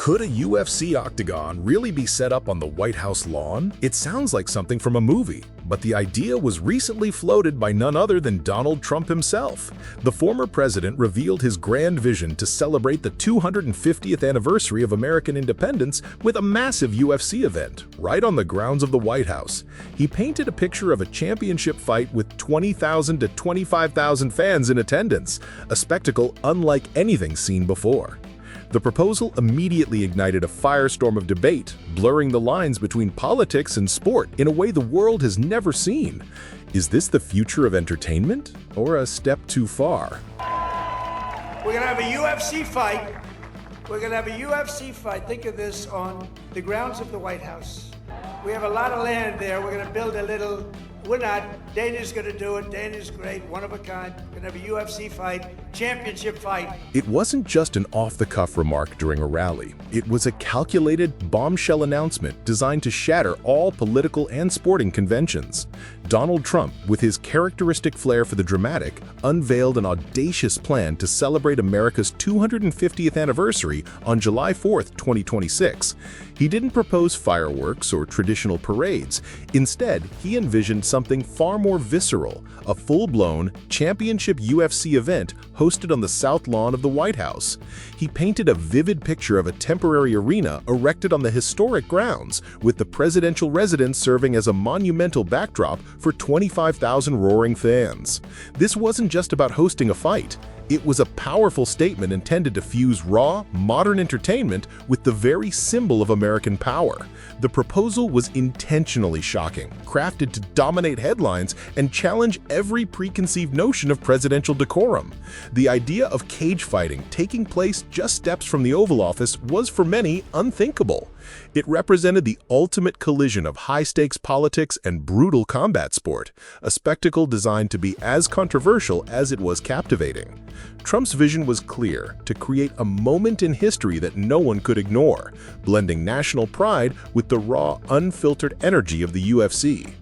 Could a UFC octagon really be set up on the White House lawn? It sounds like something from a movie, but the idea was recently floated by none other than Donald Trump himself. The former president revealed his grand vision to celebrate the 250th anniversary of American independence with a massive UFC event, right on the grounds of the White House. He painted a picture of a championship fight with 20,000 to 25,000 fans in attendance, a spectacle unlike anything seen before. The proposal immediately ignited a firestorm of debate, blurring the lines between politics and sport in a way the world has never seen. Is this the future of entertainment, or a step too far? We're going to have a UFC fight. We're going to have a UFC fight. Think of this on the grounds of the White House. We have a lot of land there. We're going to build a little... We're not. Dana's going to do it. Dana's great, one of a kind. We're going to have a UFC fight, championship fight. It wasn't just an off-the-cuff remark during a rally. It was a calculated bombshell announcement designed to shatter all political and sporting conventions. Donald Trump, with his characteristic flair for the dramatic, unveiled an audacious plan to celebrate America's 250th anniversary on July 4th, 2026. He didn't propose fireworks or traditional parades. Instead, he envisioned something far more visceral, a full-blown, championship UFC event hosted on the South Lawn of the White House. He painted a vivid picture of a temporary arena erected on the historic grounds, with the presidential residence serving as a monumental backdrop for 25,000 roaring fans. This wasn't just about hosting a fight. It was a powerful statement intended to fuse raw, modern entertainment with the very symbol of American power. The proposal was intentionally shocking, crafted to dominate headlines and challenge every preconceived notion of presidential decorum. The idea of cage fighting taking place just steps from the Oval Office was for many unthinkable. It represented the ultimate collision of high-stakes politics and brutal combat sport, a spectacle designed to be as controversial as it was captivating. Trump's vision was clear: to create a moment in history that no one could ignore, blending national pride with the raw, unfiltered energy of the UFC.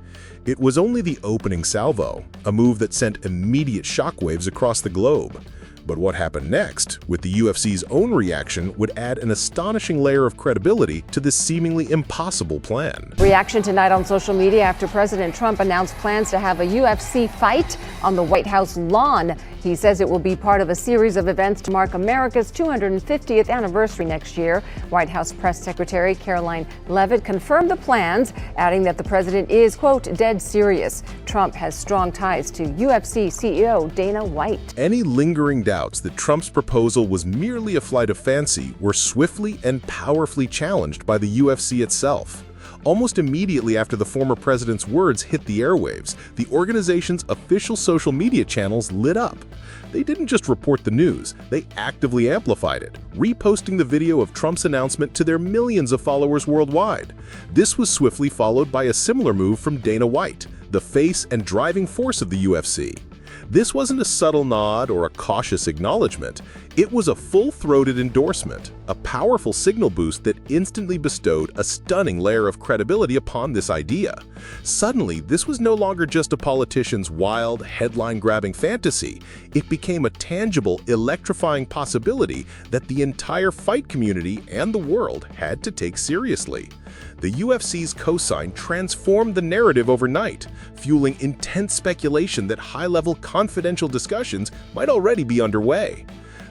It was only the opening salvo, a move that sent immediate shockwaves across the globe. But what happened next, with the UFC's own reaction, would add an astonishing layer of credibility to this seemingly impossible plan. Reaction tonight on social media after President Trump announced plans to have a UFC fight on the White House lawn. He says it will be part of a series of events to mark America's 250th anniversary next year. White House Press Secretary Caroline Leavitt confirmed the plans, adding that the president is, quote, dead serious. Trump has strong ties to UFC CEO Dana White. Any lingering doubts that Trump's proposal was merely a flight of fancy were swiftly and powerfully challenged by the UFC itself. Almost immediately after the former president's words hit the airwaves, the organization's official social media channels lit up. They didn't just report the news, they actively amplified it, reposting the video of Trump's announcement to their millions of followers worldwide. This was swiftly followed by a similar move from Dana White, the face and driving force of the UFC. This wasn't a subtle nod or a cautious acknowledgement. It was a full-throated endorsement, a powerful signal boost that instantly bestowed a stunning layer of credibility upon this idea. Suddenly, this was no longer just a politician's wild, headline-grabbing fantasy. It became a tangible, electrifying possibility that the entire fight community and the world had to take seriously. The UFC's cosign transformed the narrative overnight, fueling intense speculation that high-level confidential discussions might already be underway.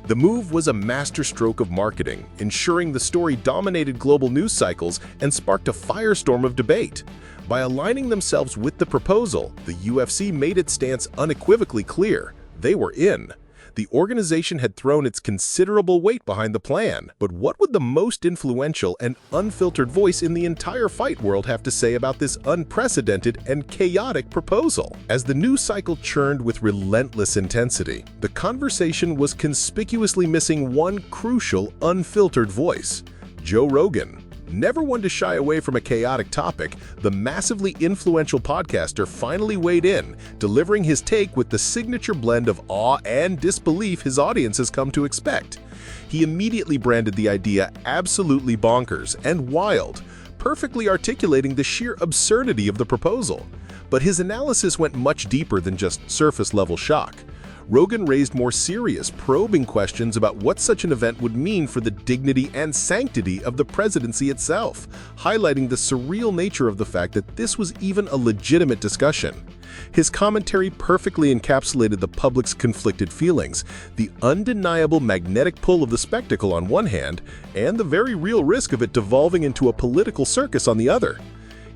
The move was a masterstroke of marketing, ensuring the story dominated global news cycles and sparked a firestorm of debate. By aligning themselves with the proposal, the UFC made its stance unequivocally clear: they were in. The organization had thrown its considerable weight behind the plan, but what would the most influential and unfiltered voice in the entire fight world have to say about this unprecedented and chaotic proposal? As the news cycle churned with relentless intensity, the conversation was conspicuously missing one crucial, unfiltered voice: Joe Rogan. Never one to shy away from a chaotic topic, the massively influential podcaster finally weighed in, delivering his take with the signature blend of awe and disbelief his audience has come to expect. He immediately branded the idea absolutely bonkers and wild, perfectly articulating the sheer absurdity of the proposal. But his analysis went much deeper than just surface-level shock. Rogan raised more serious, probing questions about what such an event would mean for the dignity and sanctity of the presidency itself, highlighting the surreal nature of the fact that this was even a legitimate discussion. His commentary perfectly encapsulated the public's conflicted feelings, the undeniable magnetic pull of the spectacle on one hand, and the very real risk of it devolving into a political circus on the other.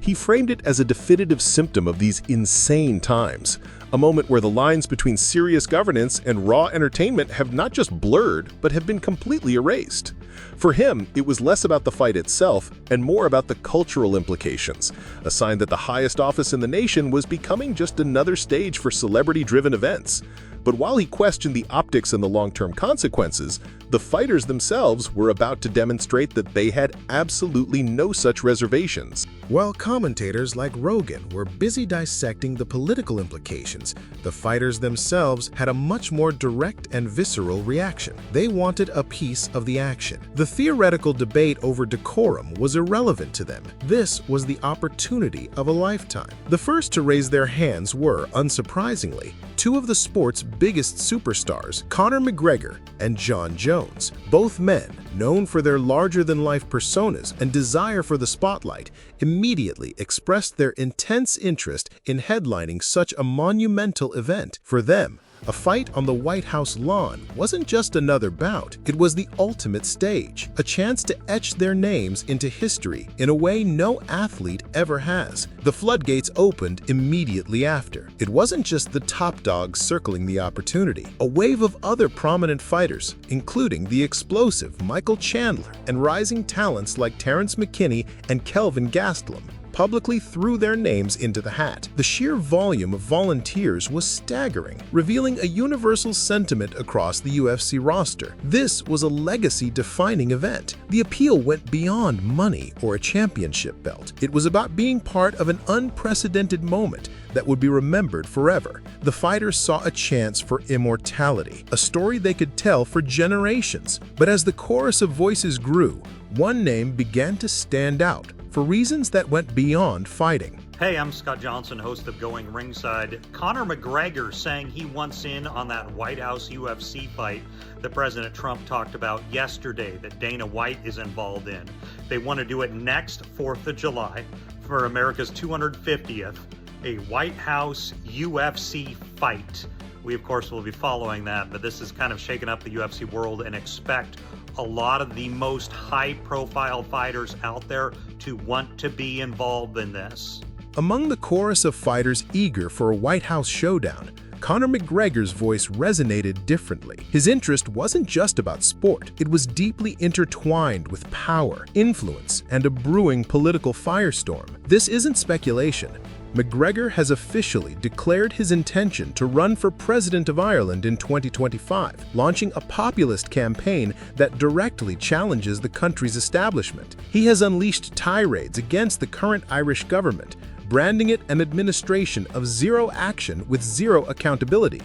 He framed it as a definitive symptom of these insane times, a moment where the lines between serious governance and raw entertainment have not just blurred, but have been completely erased. For him, it was less about the fight itself and more about the cultural implications, a sign that the highest office in the nation was becoming just another stage for celebrity-driven events. But while he questioned the optics and the long-term consequences, the fighters themselves were about to demonstrate that they had absolutely no such reservations. While commentators like Rogan were busy dissecting the political implications, the fighters themselves had a much more direct and visceral reaction. They wanted a piece of the action. The theoretical debate over decorum was irrelevant to them. This was the opportunity of a lifetime. The first to raise their hands were, unsurprisingly, two of the sport's biggest superstars, Conor McGregor and Jon Jones. Both men, known for their larger-than-life personas and desire for the spotlight, immediately expressed their intense interest in headlining such a monumental event. For them, a fight on the White House lawn wasn't just another bout, it was the ultimate stage, a chance to etch their names into history in a way no athlete ever has. The floodgates opened immediately after. It wasn't just the top dogs circling the opportunity. A wave of other prominent fighters, including the explosive Michael Chandler and rising talents like Terrence McKinney and Kelvin Gastelum, publicly threw their names into the hat. The sheer volume of volunteers was staggering, revealing a universal sentiment across the UFC roster. This was a legacy-defining event. The appeal went beyond money or a championship belt. It was about being part of an unprecedented moment that would be remembered forever. The fighters saw a chance for immortality, a story they could tell for generations. But as the chorus of voices grew, one name began to stand out, for reasons that went beyond fighting. Hey, I'm Scott Johnson, host of Going Ringside. Conor McGregor saying he wants in on that White House UFC fight that President Trump talked about yesterday that Dana White is involved in. They want to do it next 4th of July for America's 250th, a White House UFC fight. We, of course, will be following that, but this is kind of shaking up the UFC world, and expect a lot of the most high-profile fighters out there to want to be involved in this. Among the chorus of fighters eager for a White House showdown, Conor McGregor's voice resonated differently. His interest wasn't just about sport. It was deeply intertwined with power, influence, and a brewing political firestorm. This isn't speculation. McGregor has officially declared his intention to run for President of Ireland in 2025, launching a populist campaign that directly challenges the country's establishment. He has unleashed tirades against the current Irish government, branding it an administration of zero action with zero accountability,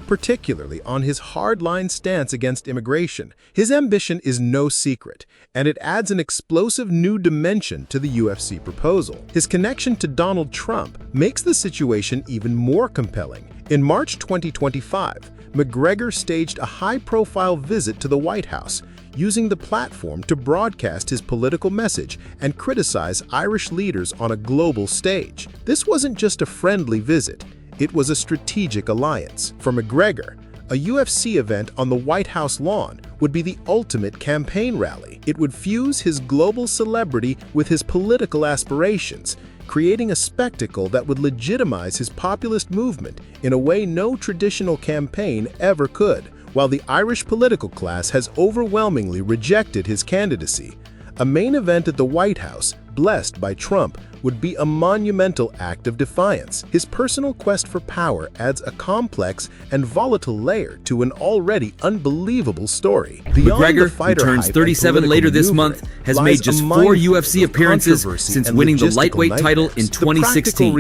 particularly on his hardline stance against immigration. His ambition is no secret, and it adds an explosive new dimension to the UFC proposal. His connection to Donald Trump makes the situation even more compelling. In March 2025, McGregor staged a high-profile visit to the White House, using the platform to broadcast his political message and criticize Irish leaders on a global stage. This wasn't just a friendly visit. It was a strategic alliance. For McGregor, a UFC event on the White House lawn would be the ultimate campaign rally. It would fuse his global celebrity with his political aspirations, creating a spectacle that would legitimize his populist movement in a way no traditional campaign ever could. While the Irish political class has overwhelmingly rejected his candidacy, a main event at the White House, blessed by Trump, would be a monumental act of defiance. His personal quest for power adds a complex and volatile layer to an already unbelievable story. McGregor, who turns 37 later this month, has made just 4 UFC appearances since winning the lightweight title in 2016.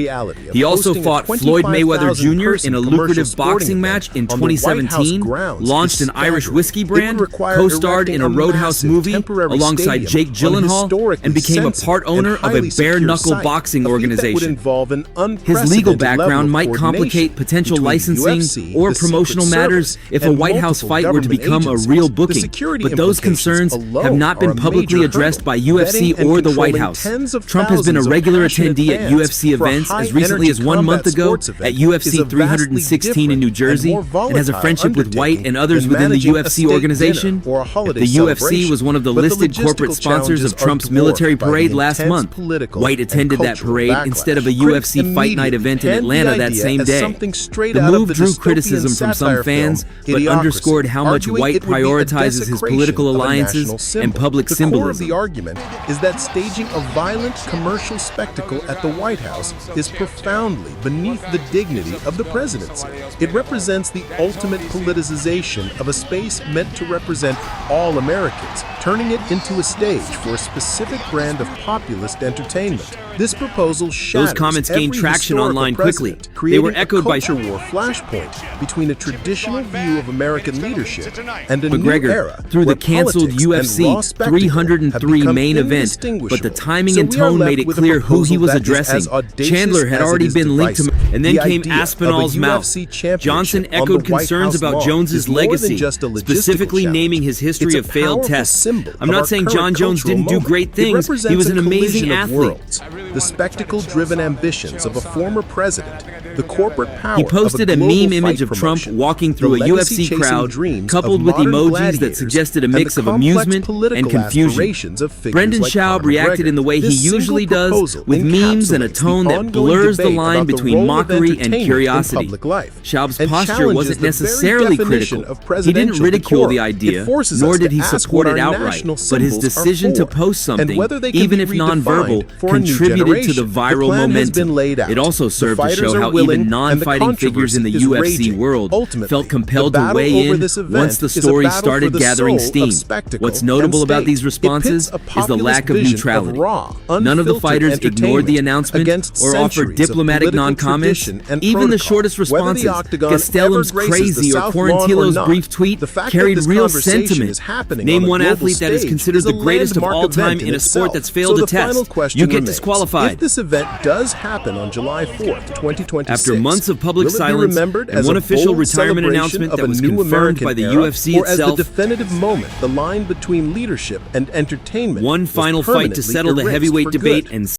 He also fought Floyd Mayweather Jr. in a lucrative boxing match in 2017, launched an Irish whiskey brand, co-starred in a Roadhouse movie alongside Jake Gyllenhaal, and became a part owner of a bare-knuckle boxing a feat that would organization. involve an His unprecedented legal level of background might coordination complicate potential between the licensing UFC, or the promotional Secret matters Service, if a and White House multiple fight were to government become a agencies. real The booking, security but those implications concerns alone have not been are a publicly major addressed by hurdle. UFC Vetting and or the White controlling House. tens of Trump has been a thousands of regular passionate attendee at fans UFC for a events as recently as high-energy 1 month combat ago sports at event is UFC a vastly 316 in New different Jersey and more and has a volatile friendship with White and others than within the managing a UFC state organization. dinner or a holiday The UFC celebration. was one of the But the listed corporate logistical sponsors of challenges are Trump's dwarfed military by the parade last intense month. political White and attended that cultural parade backlash. instead of a Critics UFC Fight Night immediately event in panned the Atlanta that idea same as day. something straight The out of move the drew dystopian criticism from some satire fans, film, but Idiocracy, underscored how much arguing White it would be a prioritizes his desecration political of a alliances national symbol. and public The core of symbolism. the argument is that staging a violent commercial spectacle at the White House is profoundly beneath the dignity of the presidency. It represents the ultimate politicization of a space meant to represent all Americans, turning it into a stage for a specific brand of populist entertainment. This proposal shatters Those comments gained every traction historical online quickly. precedent, They were creating echoed a by culture war flashpoint between a traditional view of American leadership and a new McGregor era through the where canceled politics and raw UFC spectacle 303 have main become event, but the indistinguishable. timing So and we are tone left made it with a clear who he proposal was that is as addressing. audacious Chandler had as it already is been linked to, divisive. and then The came idea of a Aspinall's mouth. UFC championship Johnson on the echoed White concerns House about lawn Jones's is more than legacy, just a logistical specifically challenge. naming his history It's of a failed powerful tests. symbol I'm of not our saying current John Jones cultural didn't do moment. great It things. He represents was a an amazing collision of athlete. worlds. The spectacle-driven ambitions of a former president, the corporate power He posted of a a global meme image fight of Trump promotion, walking the through a UFC legacy-chasing crowd, dreams coupled of with modern emojis that gladiators, suggested a and the mix of complex amusement political and confusion. aspirations of figures Brendan like Schaub Conor reacted McGregor. in the way he This single usually does, proposal with memes and a encapsulates tone the that ongoing blurs the debate line about the between role of mockery and entertainment in curiosity. public life, Schaub's and posture challenges wasn't the very necessarily definition critical. of He didn't presidential ridicule decorum. the idea, It forces nor us did to he ask support what it our outright, national but his symbols are decision to for, post something, and whether they can even be if nonverbal, redefined for a new contributed to the generation. viral plan has momentum. been laid out. It also The served to fighters show are how willing, even and the non-fighting figures in the controversy is UFC raging. world Ultimately, felt compelled the to battle weigh over in this event once the is a story battle started for the gathering soul of steam. spectacle What's and notable about state. these It responses pits a is the lack of populist vision neutrality. raw, None of the unfiltered fighters ignored the entertainment announcement against or offered centuries of diplomatic political non-comments. tradition and Even the protocol. shortest Whether the responses, octagon Gastelum's ever graces crazy the or South Lawn or Quarantillo's not, brief tweet the fact carried that this real conversation sentiment. is happening Name on a one global athlete that is stage considered is the a greatest of landmark all time event in a sport itself. that's failed So a the final test. question You get remains. disqualified. If this event does happen on July 4th, 2026, After months of public will it be silence remembered and as one a official bold retirement celebration announcement of that a was new confirmed American by the era, UFC or as the itself? definitive moment, the line between leadership and entertainment One was final fight to permanently settle the erased heavyweight for debate good? and